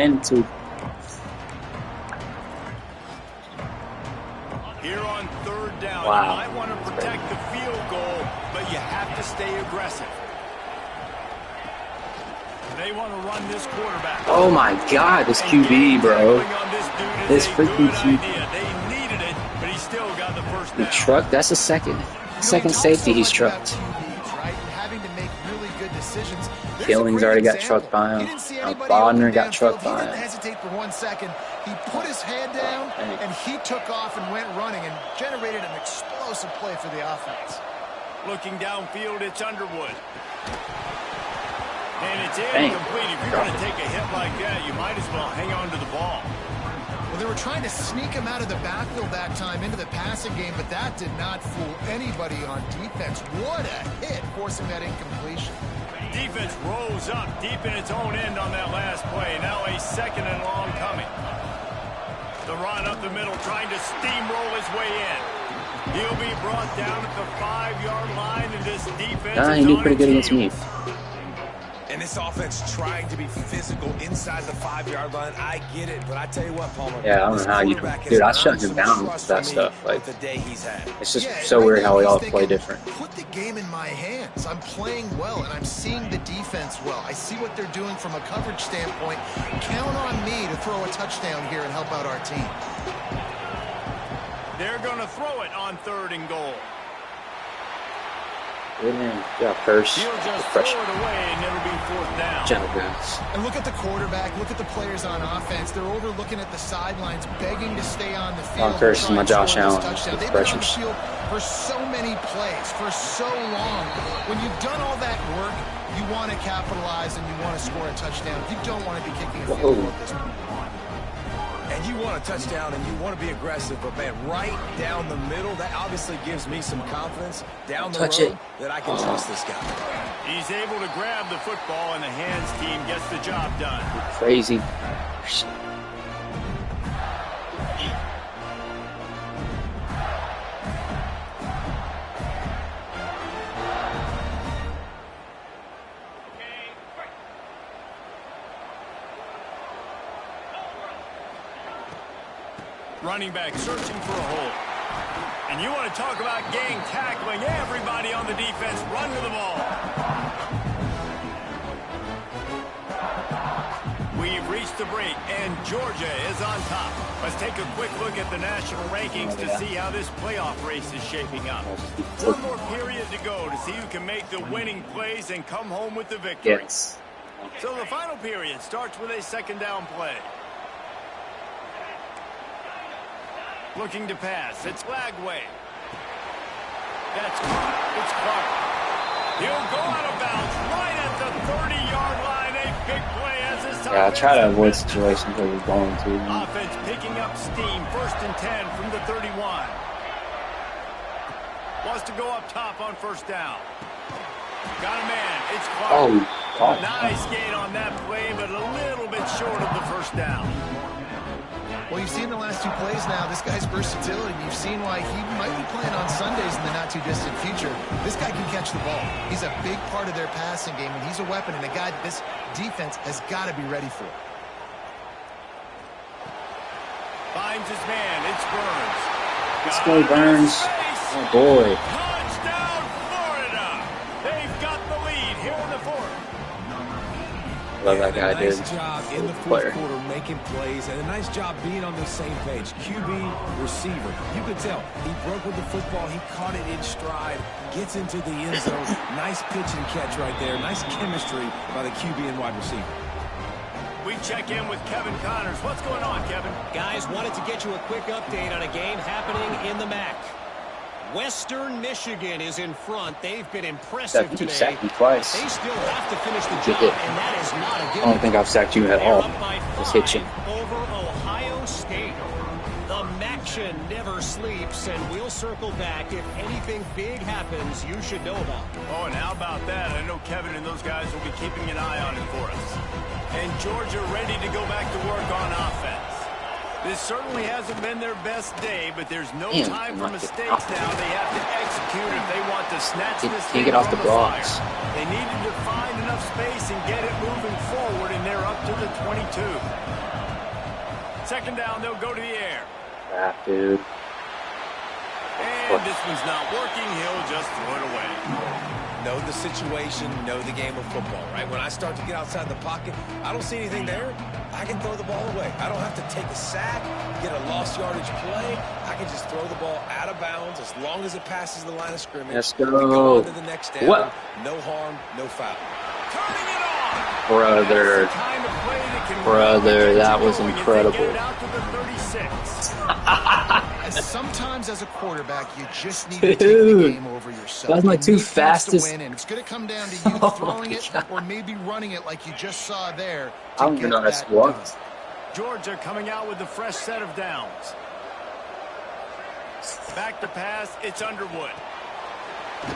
Here on 3rd down, wow. You might want to protect the field goal, but you have to stay aggressive. They want to run this quarterback. Oh my God, this QB, bro. This freaking QB. They needed it, but he still got the first down. The truck, that's the second safety he's trucked. Having to make really good decisions. Killing's already got trucked by him. Bodner got trucked by him. He didn't hesitate for 1 second. He put his head down, and he took off and went running and generated an explosive play for the offense. Looking downfield, it's Underwood. And it's incomplete. If you're going to take a hit like that, you might as well hang on to the ball. Well, they were trying to sneak him out of the backfield that time into the passing game, but that did not fool anybody on defense. What a hit, forcing that incompletion. Defense rose up deep in its own end on that last play. Now a 2nd and long coming. The run up the middle, trying to steamroll his way in. He'll be brought down at the 5-yard line, and this defense he did pretty good against me. And this offense trying to be physical inside the 5-yard line. I get it, but I tell you what, Palmer. Yeah, I don't know how you can. Dude, I shut him down with that stuff. Like, it's just so weird how we all play different. Put the game in my hands. I'm playing well, and I'm seeing the defense well. I see what they're doing from a coverage standpoint. Count on me to throw a touchdown here and help out our team. They're going to throw it on 3rd and goal. Yeah, first. He'll just throw it away, and it'll be 4th down. And look at the quarterback. Look at the players on offense. They're overlooking at the sidelines, begging to stay on the field. First is my Josh Allen. They've been on the field for so many plays, for so long. When you've done all that work, you want to capitalize and you want to score a touchdown. You don't want to be kicking a field goal at this point. And you want a touchdown and you want to be aggressive, but man, right down the middle, that obviously gives me some confidence down the road that I can trust this guy. He's able to grab the football, and the hands team gets the job done. Crazy. Running back searching for a hole. And you want to talk about gang tackling. Everybody on the defense run to the ball. We've reached the break, and Georgia is on top. Let's take a quick look at the national rankings to see how this playoff race is shaping up. One more period to go to see who can make the winning plays and come home with the victory. Yes. So the final period starts with a 2nd down play. Looking to pass. It's Lagway. That's caught. It's Clark. He'll go out of bounds right at the 30-yard line. A big play as this time. Yeah, I try to avoid situations where we're going to. Offense picking up steam. 1st and 10 from the 31. Wants to go up top on 1st down. Got a man. It's Clark. Oh. Nice gain on that play, but a little bit short of the 1st down. Well, you've seen the last 2 plays now. This guy's versatility. You've seen why he might be playing on Sundays in the not-too-distant future. This guy can catch the ball. He's a big part of their passing game, and he's a weapon and a guy that this defense has got to be ready for. Finds his man. It's Burns. Let's go, Burns. Oh, boy. Touchdown, Florida. They've got the lead here in the 4th. Love that guy, dude. Nice job in the 4th quarter making plays, and a nice job being on the same page. QB, receiver. You could tell he broke with the football. He caught it in stride, gets into the end zone. Nice pitch and catch right there. Nice chemistry by the QB and wide receiver. We check in with Kevin Connors. What's going on, Kevin? Guys, wanted to get you a quick update on a game happening in the MAC. Western Michigan is in front. They've been impressive today. Sacked me twice. They still have to finish the job, and that is not a given. I don't think I've sacked you at all. Just hit you. Over Ohio State. The MACtion never sleeps, and we'll circle back. If anything big happens, you should know about it. Oh, and how about that? I know Kevin and those guys will be keeping an eye on it for us. And Georgia ready to go back to work on offense. This certainly hasn't been their best day, but there's no time for mistakes now. They have to execute if they want to snatch this thing off from the the blocks. fire. They needed to find enough space and get it moving forward, and they're up to the 22. 2nd down, they'll go to the air. Dude. And this one's not working. He'll just throw it away. Know the situation, know the game of football, right? When I start to get outside the pocket, I don't see anything there, I can throw the ball away. I don't have to take a sack, get a lost yardage play. I can just throw the ball out of bounds as long as it passes the line of scrimmage. Let's go. We go on to the next down. What? No harm, no foul. Turning it on. Brother. Brother, that was incredible. Sometimes as a quarterback, you just need to take the game over yourself. That's my 2 fastest. And it's going to come down to you throwing it or maybe running it like you just saw there. I don't even know how to squat. Georgia coming out with a fresh set of downs. Back to pass, it's Underwood.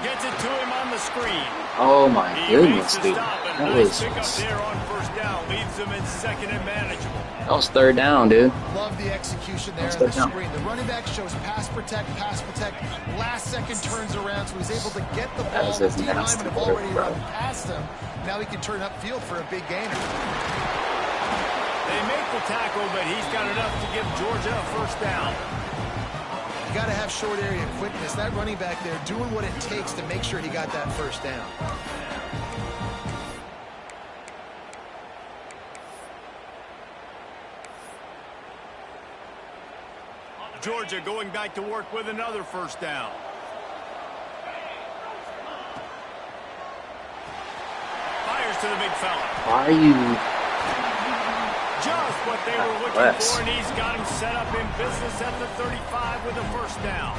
Gets it to him on the screen. Oh my goodness, dude. That was pick up there on 1st down, leaves them in 2nd and manageable. That was 3rd down, dude. Love the execution there on the screen. The running back shows pass protect. Last second turns around, so he's able to get the ball. The D linemen have already run past him. Now he can turn upfield for a big gainer. They make the tackle, but he's got enough to give Georgia a 1st down. You got to have short area quickness. That running back there doing what it takes to make sure he got that 1st down. Georgia going back to work with another 1st down. to the big fella. Why are you? Just what they were looking for, and he's got him set up in business at the 35 with a first down.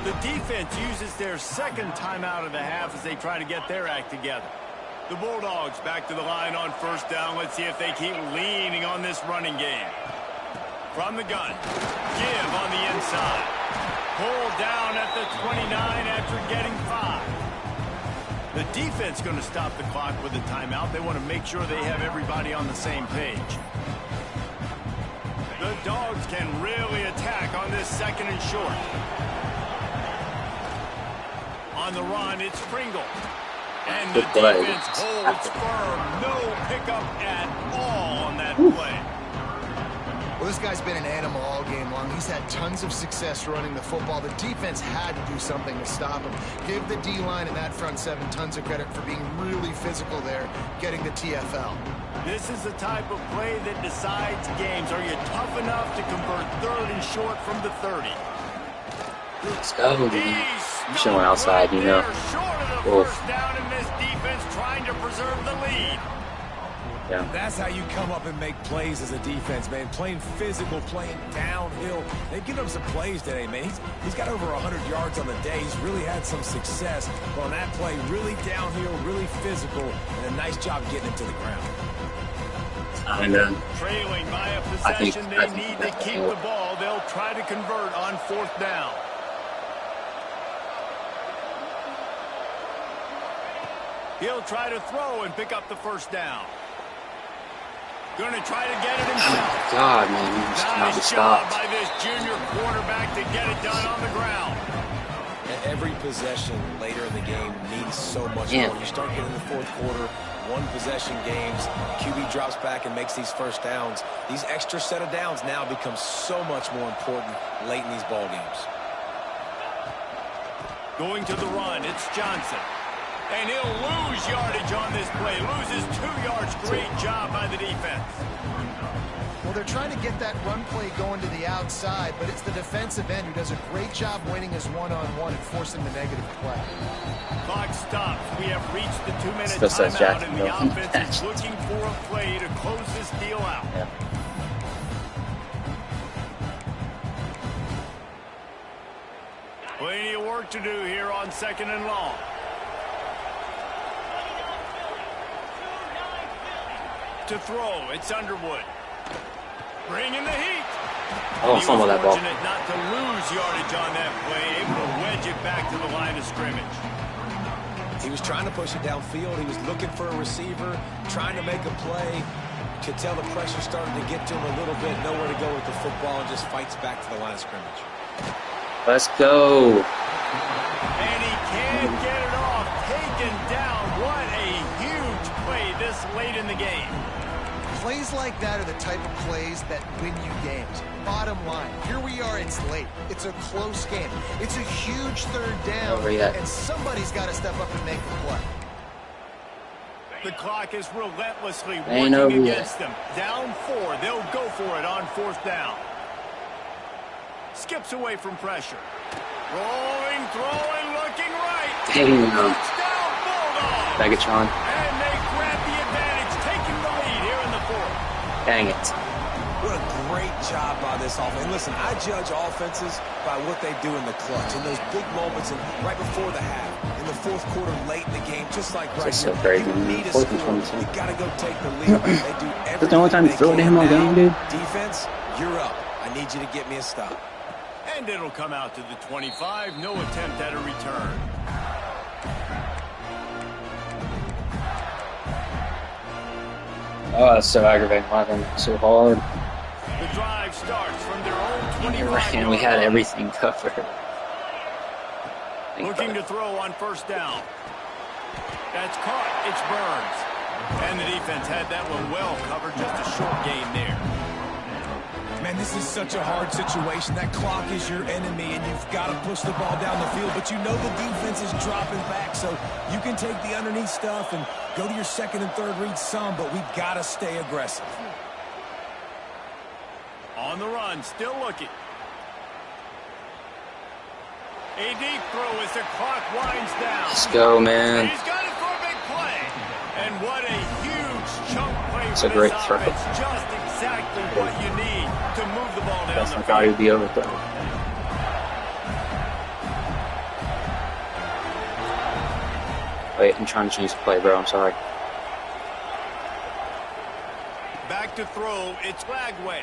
The defense uses their second timeout of the half as they try to get their act together. The Bulldogs back to the line on first down. Let's see if they keep leaning on this running game. From the gun, give on the inside. Pull down at the 29 after getting 5. The defense going to stop the clock with a timeout. They want to make sure they have everybody on the same page. The Dogs can really attack on this second and short. On the run, it's Pringle. And the defense holds firm. No pickup at all on that play. Well, this guy's been an animal all game long. He's had tons of success running the football. The defense had to do something to stop him. Give the D-line and that front seven tons of credit for being really physical there, getting the TFL. This is the type of play that decides games. Are you tough enough to convert third and short from the 30? Let's go. You should went outside, you know. Short of the first down in this defense, trying to preserve the lead. Yeah. That's how you come up and make plays as a defense, man. Playing physical, playing downhill. They've given him some plays today, man. He's got over 100 yards on the day. He's really had some success. But on that play, really downhill, really physical, and a nice job getting him to the ground. Trailing by a possession, they need to keep the ball. They'll try to convert on fourth down. He'll try to throw and pick up the first down. Going to try to get it himself. Oh, God, man. You just cannot be stopped. By this junior quarterback to get it done on the ground. Every possession later in the game means so much more. You start getting the fourth quarter, one possession games, QB drops back and makes these first downs. These extra set of downs now become so much more important late in these ball games. Going to the run, it's Johnson. And he'll lose yardage on this play. Loses 2 yards. Great job by the defense. Well, they're trying to get that run play going to the outside, but it's the defensive end who does a great job winning his one-on-one and forcing the negative play. Clock stops. We have reached the 2-minute timeout, and the offense is looking for a play to close this deal out. Yeah. Plenty of work to do here on second and long. To throw, it's Underwood. Bringing the heat. Oh, fumble that ball. Fortunate not to lose yardage on that play, able to wedge it back to the line of scrimmage. He was trying to push it downfield. He was looking for a receiver, trying to make a play. Could tell the pressure started to get to him a little bit. Nowhere to go with the football, and just fights back to the line of scrimmage. Let's go. And he can't get it off. Taken down. What a huge play this late in the game. Plays like that are the type of plays that win you games. Bottom line, here we are, it's late. It's a close game. It's a huge third down, and somebody's got to step up and make the play. The clock is relentlessly working against them. Down 4, they'll go for it on fourth down. Skips away from pressure. Rolling, throwing, looking right. Dang. Touchdown, Bulldogs. Megatron. And they grab the advantage, taking the lead here in the fourth. Dang it. What a great job by this offense. And listen, I judge offenses by what they do in the clutch, in those big moments, and right before the half, in the fourth quarter, late in the game, just like right here. So you need a score. You got to go take the lead. They do everything. That's the only time you throw it to him on game, dude. Defense, you're up. I need you to get me a stop. And it'll come out to the 25. No attempt at a return. Oh, that's so aggravating. Laughing so hard. The drive starts from their own 25. And we had everything covered. Looking to throw on first down. That's caught. It's Burns. And the defense had that one well covered. Just a short gain there. Man, this is such a hard situation. That clock is your enemy, and you've got to push the ball down the field. But you know the defense is dropping back, so you can take the underneath stuff and go to your second and third read some, but we've got to stay aggressive. On the run, still looking. A deep throw as the clock winds down. Let's go, man. And he's got it for a big play. And what a huge chunk play It's for a great this throw. offense. Just exactly what you need to move the ball down the I thought he'd be overthrown. Wait, I'm trying to change the play, bro. I'm sorry. Back to throw. It's Flagway.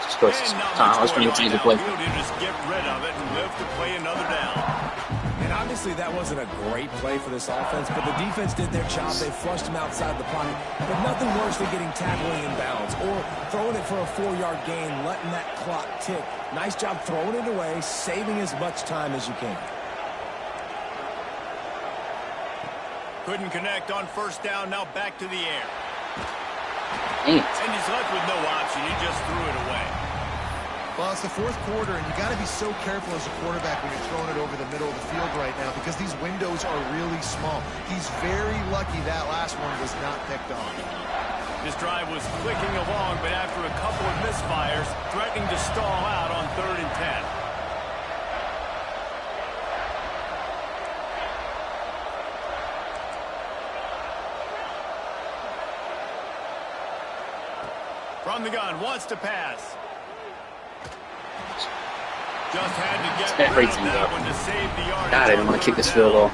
Just go time. I was going to change the play. Just get rid of it and live to play another down. And obviously that wasn't a great play for this offense, but the defense did their job. They flushed him outside the pocket. But nothing worse than getting tackling inbounds or throwing it for a 4-yard gain, letting that clock tick. Nice job throwing it away, saving as much time as you can. Couldn't connect on first down. Now back to the air. Hey. And he's left with no option. He just threw it away. Well, it's the fourth quarter, and you got to be so careful as a quarterback when you're throwing it over the middle of the field right now because these windows are really small. He's very lucky that last one was not picked off. This drive was clicking along, but after a couple of misfires, threatening to stall out on 3rd and 10. From the gun, wants to pass. Just had to get rid of that one to save the yardage. God, I didn't want to kick this field goal.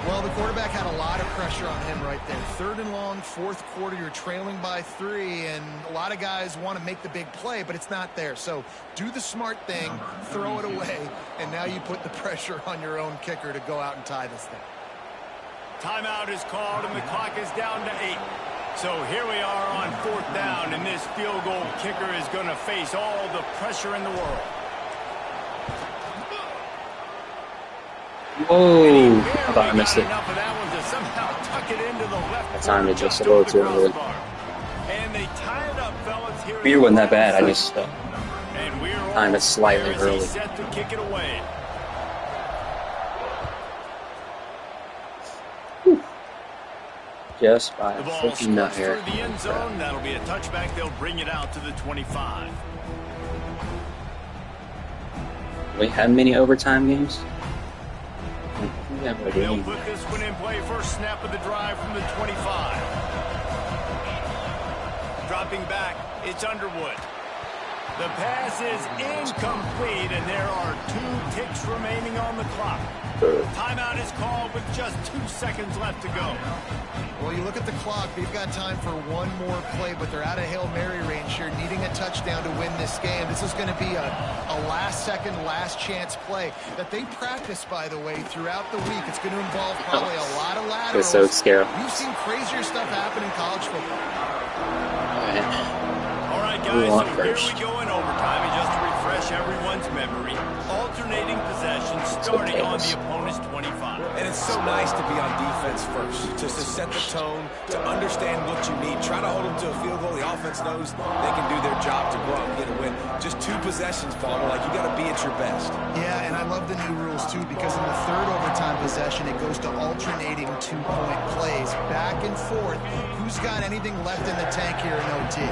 Well, the quarterback had a lot of pressure on him right there. 3rd and long, fourth quarter, you're trailing by 3, and a lot of guys want to make the big play, but it's not there. So do the smart thing, throw it away, and now you put the pressure on your own kicker to go out and tie this thing. Timeout is called, and the clock is down to 8. So here we are on 4th down, and this field goal kicker is going to face all the pressure in the world. Whoa! I thought I missed it. That time it just a little too early. Beer wasn't that bad. I just timed it slightly early. Set to kick it away. Just by a freaking nut here. The end zone. That'll be a touchback. They'll bring it out to the 25. We had many overtime games. They'll put this one in play. First snap of the drive from the 25. Dropping back, it's Underwood. The pass is incomplete, and there are 2 ticks remaining on the clock. Timeout is called with just 2 seconds left to go. Well, you look at the clock, they've got time for one more play, but they're out of Hail Mary range here, needing a touchdown to win this game. This is going to be a last-second, last-chance play that they practice, by the way, throughout the week. It's going to involve probably a lot of laterals. It's so scary. We've seen crazier stuff happen in college football. All right, guys, so here we go in overtime, and just to refresh everyone's memory, alternating possession starting on the opponent's 25. And it's so nice to be on defense first, just to set the tone, to understand what you need. Try to hold them to a field goal. The offense knows they can do their job to go out and get a win. Just 2 possessions, Palmer. Like, you got to be at your best. Yeah, and I love the new rules, too, because in the 3rd overtime possession, it goes to alternating 2-point plays, back and forth. Who's got anything left in the tank here in OT?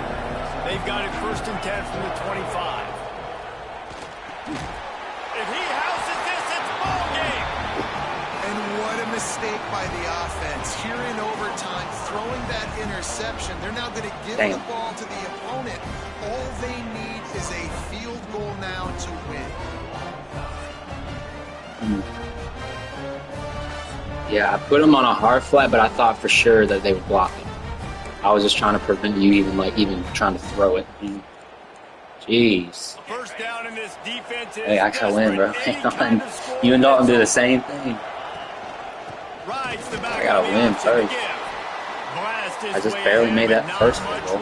They've got it 1st and 10 from the 25. If he houses this, it's ball game. And what a mistake by the offense. Here in overtime, throwing that interception. They're now going to give the ball to the opponent. All they need is a field goal now to win. Yeah, I put them on a hard flat, but I thought for sure that they would block it. I was just trying to prevent you even trying to throw it. Jeez. First down in this defense is hey, I gotta win, bro. You and Dalton do the same thing. I gotta win first. I just barely made that first goal.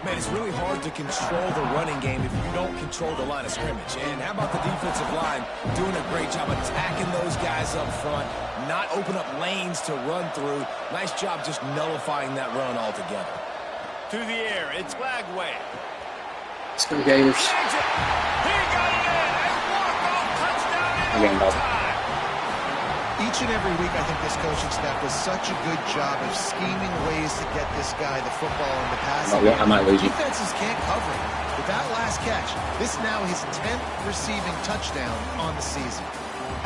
Man, it's really hard to control the running game if you don't control the line of scrimmage. And how about the defensive line doing a great job attacking those guys up front, not open up lanes to run through. Nice job just nullifying that run altogether. To the air, it's Flagway. Let's go, Gators. He got it in, and walk-off touchdown in overtime. Each and every week, I think this coaching staff does such a good job of scheming ways to get this guy the football in the passing. I might lose you. Defenses can't cover it. With that last catch, this now his 10th receiving touchdown on the season.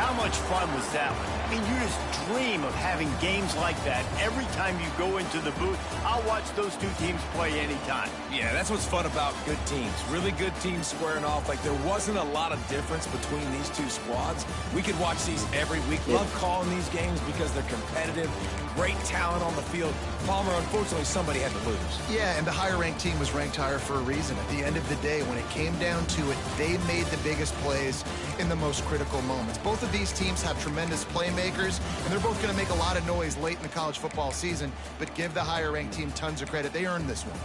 How much fun was that one? I mean, you just dream of having games like that every time you go into the booth. I'll watch those two teams play anytime. Yeah, that's what's fun about good teams. Really good teams squaring off. Like, there wasn't a lot of difference between these two squads. We could watch these every week. Love calling these games because they're competitive. Great talent on the field. Palmer, unfortunately, somebody had to lose. Yeah, and the higher-ranked team was ranked higher for a reason. At the end of the day, when it came down to it, they made the biggest plays in the most critical moments. Both of these teams have tremendous playmakers, and they're both going to make a lot of noise late in the college football season, but give the higher-ranked team tons of credit. They earned this one.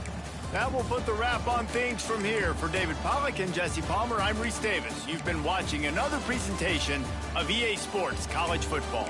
Now we'll put the wrap on things from here. For David Pollack and Jesse Palmer, I'm Reese Davis. You've been watching another presentation of EA Sports College Football.